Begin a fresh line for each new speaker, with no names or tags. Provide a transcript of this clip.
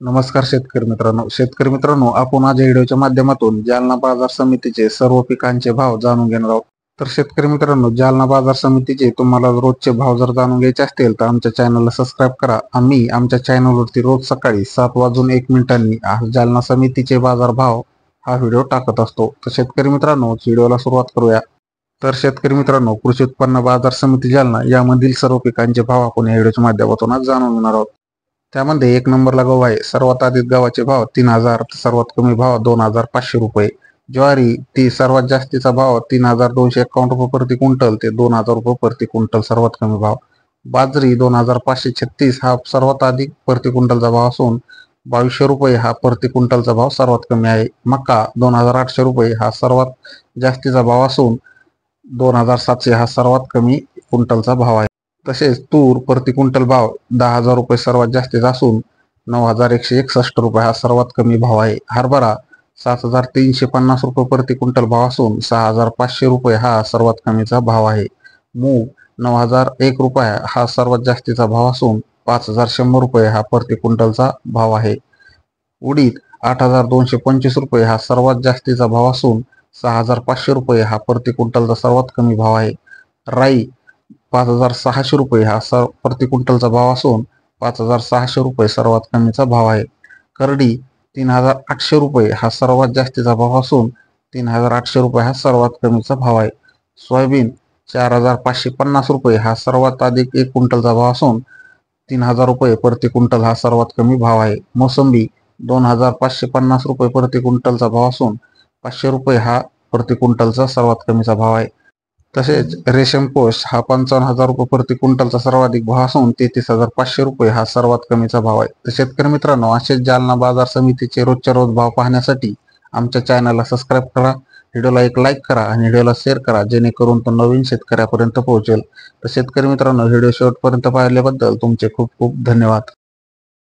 नमस्कार शेतकरी मित्रांनो, आपण आज व्हिडिओच्या माध्यमातून जालना बाजार समितीचे सर्व पिकांचे भाव जाणून घेणार आहोत. तर शेतकरी मित्रांनो, जालना बाजार समितीचे तुम्हाला रोजचे भाव जर जाणून घ्यायचे असतील तर आमच्या चॅनलला सबस्क्राईब करा. आम्ही आमच्या चॅनलवरती रोज सकाळी 7:01 जालना समितीचे बाजार भाव हा व्हिडिओ टाकत असतो. तर शेतकरी मित्रांनो, व्हिडिओला सुरुवात करूया. तर शेतकरी मित्रांनो, कृषी उत्पन्न बाजार समिती जालना यामधील सर्व पिकांचे भाव आपण या व्हिडिओच्या माध्यमातून आज जाणून घेणार आहोत. त्यामध्ये 1 नंबरला गहू आहे. सर्वात अधिक गव्हाचे भाव 3,000, सर्वात कमी भाव 2,500 रुपये. ज्वारी ती सर्वात जास्तीचा भाव 3,251 रुपये प्रति क्विंटल ते 2,000 रुपये प्रति क्विंटल सर्वात कमी भाव. बाजरी 2,536 हा सर्वात अधिक प्रति क्विंटलचा भाव असून 2,200 रुपये हा प्रति क्विंटलचा भाव सर्वात कमी आहे. मका 2,800 रुपये हा सर्वात जास्तीचा भाव असून 2,700 हा सर्वात कमी क्विंटलचा भाव आहे. तसेच तूर प्रति क्विंटल भाव 10,000 रुपये सर्वात जास्तीचा असून 9,161 रुपये हा सर्वात कमी भाव आहे. हरभरा 7,350 रुपये प्रति क्विंटल भाव असून 6,500 रुपये हा सर्वात कमीचा भाव आहे. मूग 9,001 रुपये हा सर्वात जास्तीचा भाव असून 5,100 रुपये हा प्रति क्विंटलचा भाव आहे. उडीद 8,225 रुपये हा सर्वात जास्तीचा भाव असून 6,500 रुपये हा प्रति क्विंटलचा सर्वात कमी भाव आहे. राई 5,600 रुपये हा प्रति क्विंटलचा भाव असून 5,600 रुपये सर्वात कमीचा भाव आहे. करडी 3,800 रुपये हा सर्वात जास्तीचा भाव असून 3,800 रुपये हा सर्वात कमीचा भाव आहे. सोयाबीन 4,550 रुपये हा सर्वात अधिक 1 क्विंटलचा भाव असून 3,000 रुपये प्रति क्विंटल हा सर्वात कमी भाव आहे. मोसंबी 2,550 रुपये प्रति क्विंटलचा भाव असून 500 रुपये हा प्रति क्विंटलचा सर्वात कमीचा भाव आहे. तसेच रेशम कोष हा 55,000 रुपये प्रति क्विंटलचा सर्वाधिक भाव असून 33,500 रुपये हा सर्वात कमीचा भाव आहे. तर शेतकरी मित्रांनो, असेच जालना बाजार समितीचे रोजच्या रोज भाव पाहण्यासाठी आमच्या चॅनलला सबस्क्राईब करा, व्हिडिओला एक लाईक करा आणि व्हिडिओला शेअर करा, जेणेकरून तो नवीन शेतकऱ्यापर्यंत पोहोचेल. तर शेतकरी मित्रांनो, व्हिडिओ शेवटपर्यंत पाहिल्याबद्दल तुमचे खूप खूप धन्यवाद.